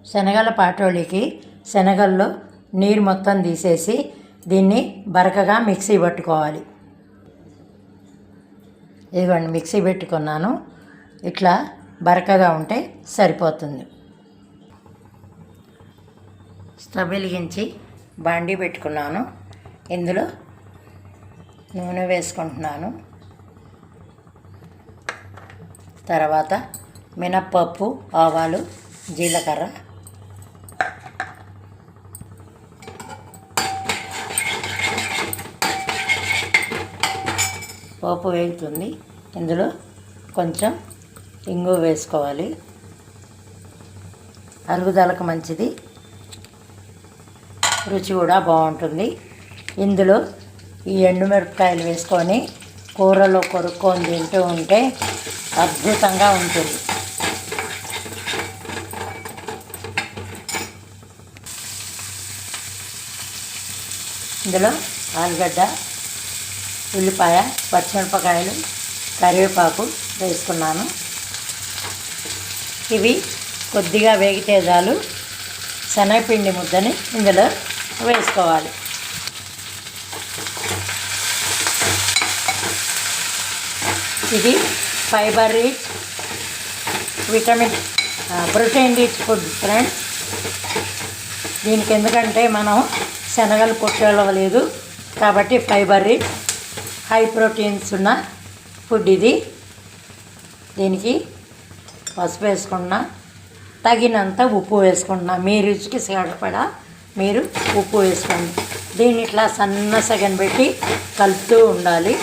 శనగల పాటోలికి శనగల్లో నీరు మొత్తం తీసేసి దీన్ని బరకగా మిక్సీ పట్టుకోవాలి. ఇదిగోండి మిక్సీ పెట్టుకున్నాను. ఇట్లా బరకగా ఉంటే సరిపోతుంది. స్టవ్ వెలిగించి బాండీ పెట్టుకున్నాను. ఇందులో నూనె వేసుకుంటున్నాను. తర్వాత మినప్పప్పు, ఆవాలు, జీలకర్ర, పోపు వేగుతుంది. ఇందులో కొంచెం ఇంగు వేసుకోవాలి. అరుగుదలకు మంచిది, రుచి కూడా బాగుంటుంది. ఇందులో ఈ ఎండుమిరపకాయలు వేసుకొని కూరలో కొరుక్కొని తింటూ ఉంటే అద్భుతంగా ఉంటుంది. ఇందులో ఆలుగడ్డ, ఉల్లిపాయ, పచ్చిమిరపకాయలు, కరివేపాకు వేసుకున్నాను. ఇవి కొద్దిగా వేగితే చాలు శనగపిండి ముద్దని ఇందులో వేసుకోవాలి. ఇది fibre rich, vitamin, protein rich food friends. దీనికి ఎందుకంటే మనం శనగలు కొట్టలేదు కాబట్టి ఫైబర్ రిచ్, హై ప్రోటీన్స్ ఉన్న ఫుడ్ ఇది. దీనికి పసుపు వేసుకున్నా, తగినంత ఉప్పు వేసుకుంటున్నా. మీ రుచికి సరిపడా మీరు ఉప్పు వేసుకోండి. దీన్ని ఇట్లా సన్న సగం పెట్టి కలుపుతూ ఉండాలి.